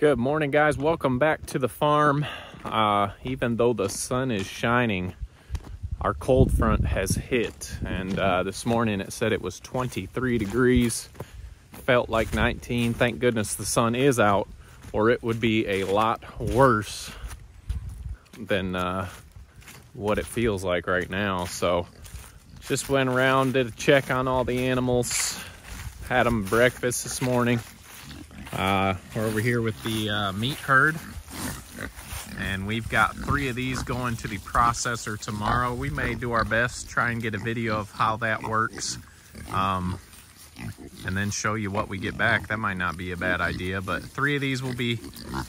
Good morning, guys. Welcome back to the farm. Even though the sun is shining, our cold front has hit, and this morning it said it was 23 degrees. Felt like 19. Thank goodness the sun is out, or it would be a lot worse than what it feels like right now. So just went around, did a check on all the animals, had them breakfast this morning. We're over here with the meat herd, and we've got 3 of these going to the processor tomorrow. We may do our best, try and get a video of how that works, and then show you what we get back. That might not be a bad idea, but 3 of these will be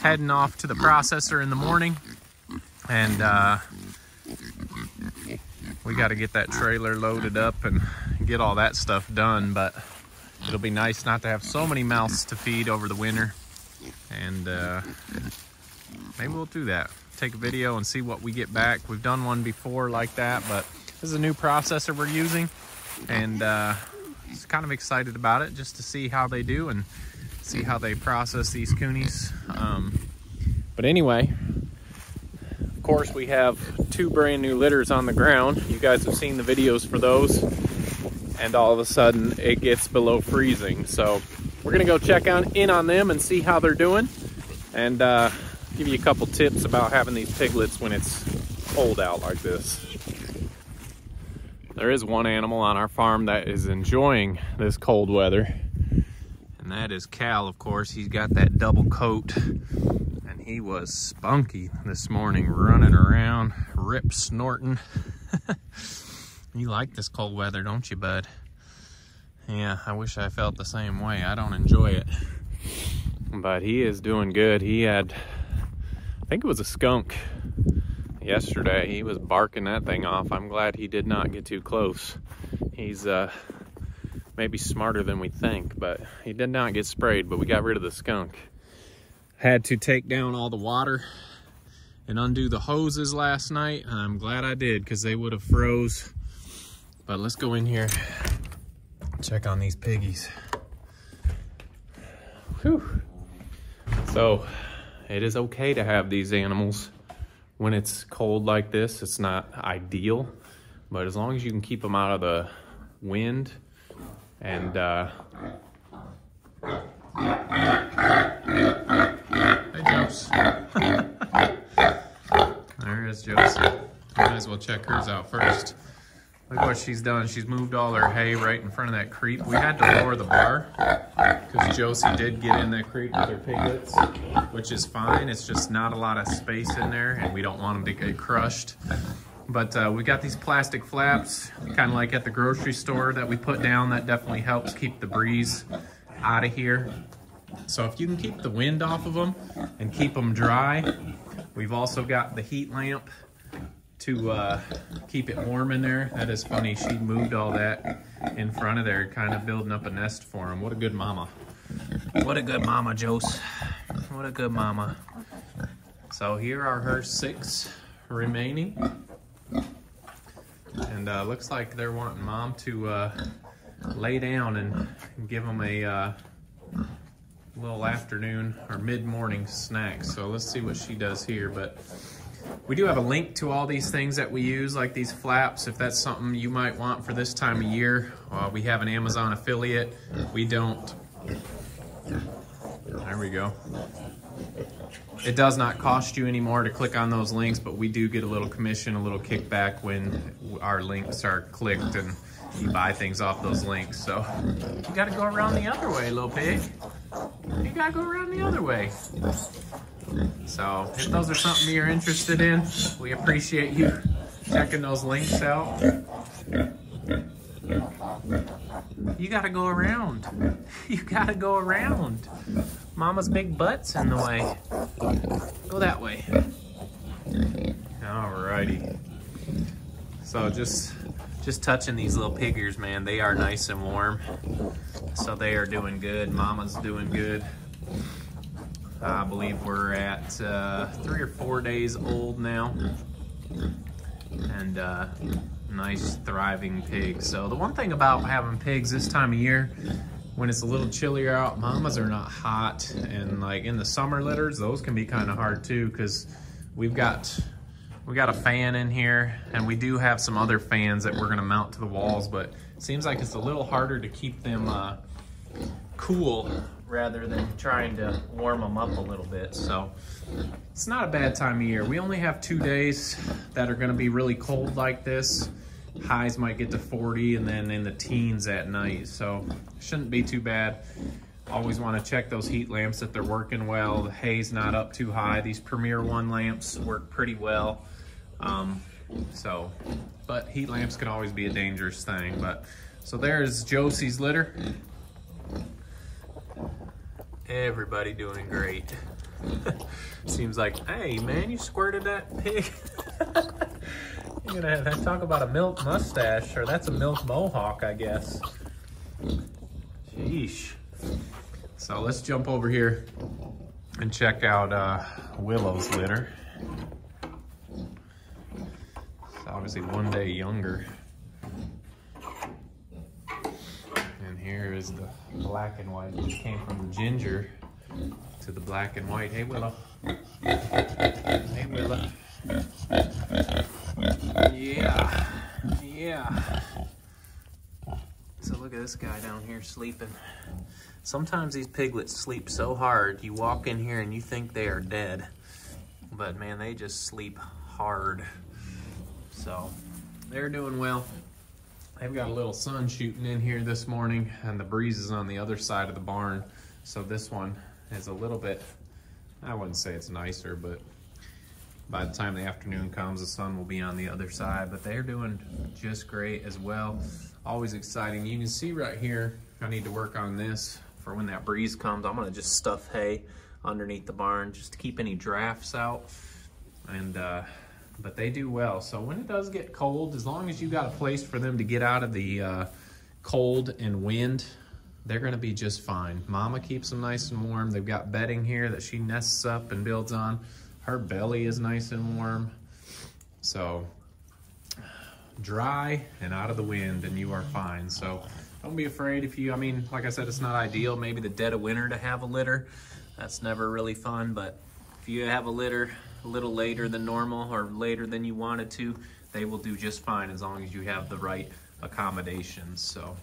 heading off to the processor in the morning, and we got to get that trailer loaded up and get all that stuff done. But it'll be nice not to have so many mouths to feed over the winter, and maybe we'll do that. Take a video and see what we get back. We've done one before like that, but this is a new processor we're using, and just kind of excited about it, just to see how they do and see how they process these coonies. But anyway, of course, we have 2 brand new litters on the ground. You guys have seen the videos for those. And all of a sudden it gets below freezing. So we're gonna go check in on them and see how they're doing, and give you a couple tips about having these piglets when it's cold out like this. There is one animal on our farm that is enjoying this cold weather, and that is Cal, of course. He's got that double coat, and he was spunky this morning, running around, rip snorting. You like this cold weather, don't you, bud? Yeah, I wish I felt the same way. I don't enjoy it. But he is doing good. He had, I think it was a skunk yesterday. He was barking that thing off. I'm glad he did not get too close. He's maybe smarter than we think, but he did not get sprayed, but we got rid of the skunk. Had to take down all the water and undo the hoses last night, and I'm glad I did, because they would have froze. But let's go in here, check on these piggies. Whew. So it is okay to have these animals when it's cold like this. It's not ideal, but as long as you can keep them out of the wind and hey, Joose. There is Joose. Might as well check hers out first. Look what she's done. She's moved all her hay right in front of that creep. We had to lower the bar because Josie did get in that creep with her piglets, which is fine. It's just not a lot of space in there, and we don't want them to get crushed. But we got these plastic flaps, kind of like at the grocery store, that we put down. That definitely helps keep the breeze out of here. So if you can keep the wind off of them and keep them dry. We've also got the heat lamp to keep it warm in there. That is funny. She moved all that in front of there, kind of building up a nest for him. What a good mama. What a good mama, Joose. What a good mama. So here are her 6 remaining. And looks like they're wanting mom to lay down and give them a little afternoon or mid-morning snack. So let's see what she does here. But we do have a link to all these things that we use, like these flaps, if that's something you might want for this time of year. We have an Amazon affiliate. We don't. There we go. It does not cost you anymore to click on those links, but we do get a little commission, a little kickback when our links are clicked and you buy things off those links. So you gotta go around the other way, little pig. You gotta go around the other way. So if those are something you're interested in, we appreciate you checking those links out. You gotta go around. You gotta go around. Mama's big butt's in the way. Go that way. Alrighty. So just touching these little piggers, man, they are nice and warm. So they are doing good. Mama's doing good. I believe we're at 3 or 4 days old now, and nice thriving pigs. So the one thing about having pigs this time of year when it's a little chillier out, mamas are not hot. And like in the summer litters, those can be kind of hard too, because we got a fan in here, and we do have some other fans that we're gonna mount to the walls, but it seems like it's a little harder to keep them cool rather than trying to warm them up a little bit. So it's not a bad time of year. We only have 2 days that are gonna be really cold like this. Highs might get to 40 and then in the teens at night, so shouldn't be too bad. Always want to check those heat lamps that they're working well. The hay's not up too high. These Premier 1 lamps work pretty well. But heat lamps can always be a dangerous thing. But so there's Joose's litter. Everybody doing great. Seems like, hey man, you squirted that pig. You're gonna talk about a milk mustache, or that's a milk mohawk, I guess. Sheesh. So let's jump over here and check out Willow's litter. It's obviously 1 day younger. And here is the black and white. It came from the ginger to the black and white. Hey Willow. Hey Willow. Yeah. So look at this guy down here sleeping. Sometimes these piglets sleep so hard, you walk in here and you think they are dead. But man, they just sleep hard. So they're doing well. They've got a little sun shooting in here this morning, and the breeze is on the other side of the barn. So this one is a little bit, I wouldn't say it's nicer, but by the time the afternoon comes, the sun will be on the other side. But they're doing just great as well. Always exciting. You can see right here, I need to work on this for when that breeze comes. I'm gonna just stuff hay underneath the barn just to keep any drafts out. And but they do well. So when it does get cold, as long as you got a place for them to get out of the cold and wind, they're gonna be just fine. Mama keeps them nice and warm. They've got bedding here that she nests up and builds on. Her belly is nice and warm. So dry and out of the wind and you are fine. So don't be afraid if you, I mean, like I said, it's not ideal maybe the dead of winter to have a litter. That's never really fun, but if you have a litter a little later than normal or later than you wanted to, they will do just fine as long as you have the right accommodations. So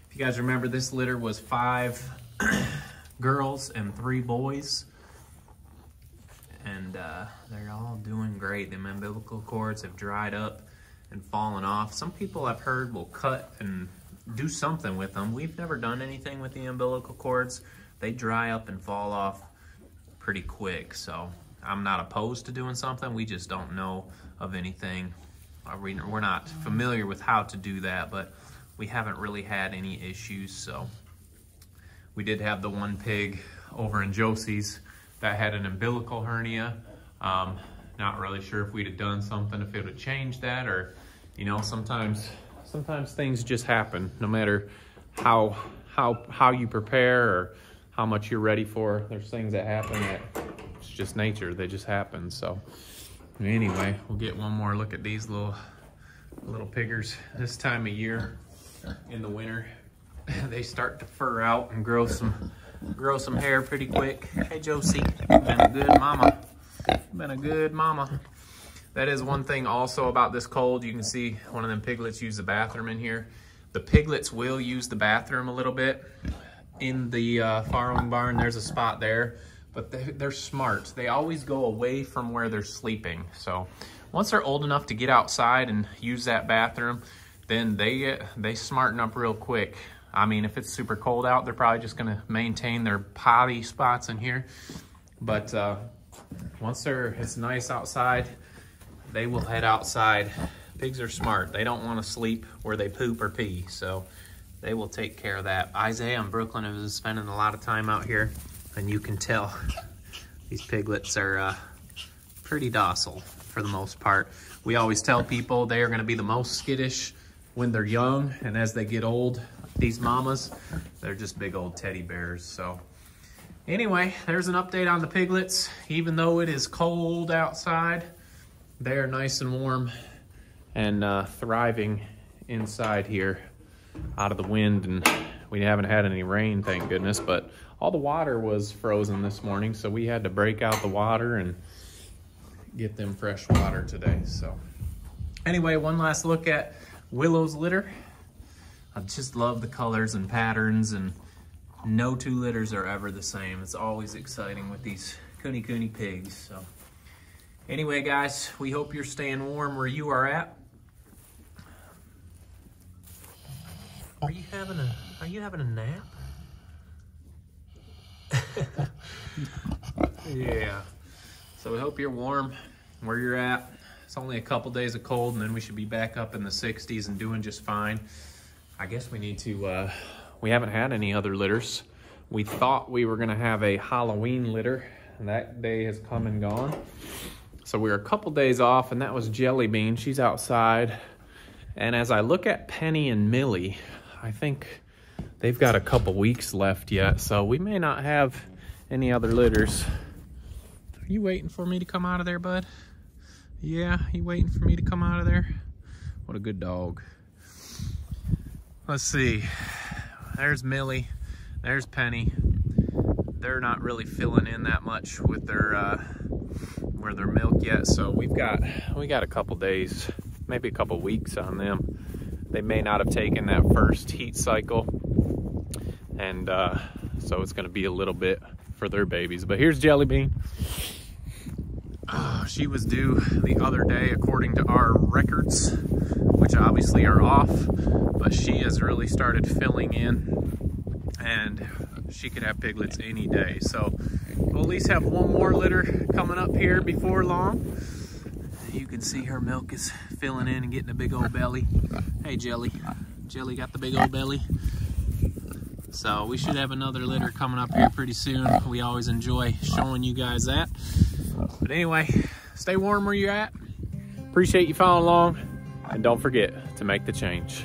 if you guys remember, this litter was 5 girls and 3 boys. And they're all doing great. The umbilical cords have dried up and fallen off. Some people I've heard will cut and do something with them. We've never done anything with the umbilical cords. They dry up and fall off pretty quick. So I'm not opposed to doing something. We just don't know of anything. We're not familiar with how to do that, but we haven't really had any issues. So we did have the one pig over in Joose's that had an umbilical hernia. Not really sure if we'd have done something, if it would change that, or, you know, sometimes things just happen, no matter how you prepare or how much you're ready for. There's things that happen that it's just nature, they just happen. So anyway, we'll get one more look at these little piggers. This time of year in the winter, they start to fur out and grow some hair pretty quick. Hey Joose, you've been a good mama. Been a good mama. That is one thing also about this cold. You can see one of them piglets use the bathroom in here. The piglets will use the bathroom a little bit in the farrowing barn. There's a spot there, but they're smart. They always go away from where they're sleeping. So once they're old enough to get outside and use that bathroom, then they smarten up real quick. I mean, if it's super cold out, they're probably just gonna maintain their potty spots in here. But once it's nice outside, they will head outside. Pigs are smart. They don't wanna sleep where they poop or pee, so they will take care of that. Isaiah in Brooklyn is spending a lot of time out here, and you can tell these piglets are pretty docile for the most part. We always tell people they are gonna be the most skittish when they're young, and as they get old, these mamas, they're just big old teddy bears. So anyway, there's an update on the piglets. Even though it is cold outside, they are nice and warm and thriving inside here out of the wind and We haven't had any rain, thank goodness, but all the water was frozen this morning, so we had to break out the water and get them fresh water today. So anyway, one last look at Willow's litter. I just love the colors and patterns, and no two litters are ever the same. It's always exciting with these kunekune pigs. So anyway, guys, we hope you're staying warm where you are at. Are you having a nap? Yeah. So we hope you're warm where you're at. It's only a couple days of cold, and then we should be back up in the 60s and doing just fine. I guess we need to, we haven't had any other litters. We thought we were gonna have a Halloween litter, and that day has come and gone. So we were a couple days off, and that was Jelly Bean. She's outside. And as I look at Penny and Millie, I think they've got a couple weeks left yet, so we may not have any other litters. Are you waiting for me to come out of there, bud? Yeah, you waiting for me to come out of there? What a good dog. Let's see. There's Millie. There's Penny. They're not really filling in that much with their milk yet, so we got a couple days, maybe a couple weeks on them. They may not have taken that first heat cycle, and so it's gonna be a little bit for their babies. But here's Jelly Bean. She was due the other day according to our records, which obviously are off, but she has really started filling in, and she could have piglets any day. So we'll at least have one more litter coming up here before long. You can see her milk is filling in and getting a big old belly. Hey, Jelly. Jelly got the big old belly. So we should have another litter coming up here pretty soon. We always enjoy showing you guys that. But anyway, stay warm where you're at. Appreciate you following along, and don't forget to make the change.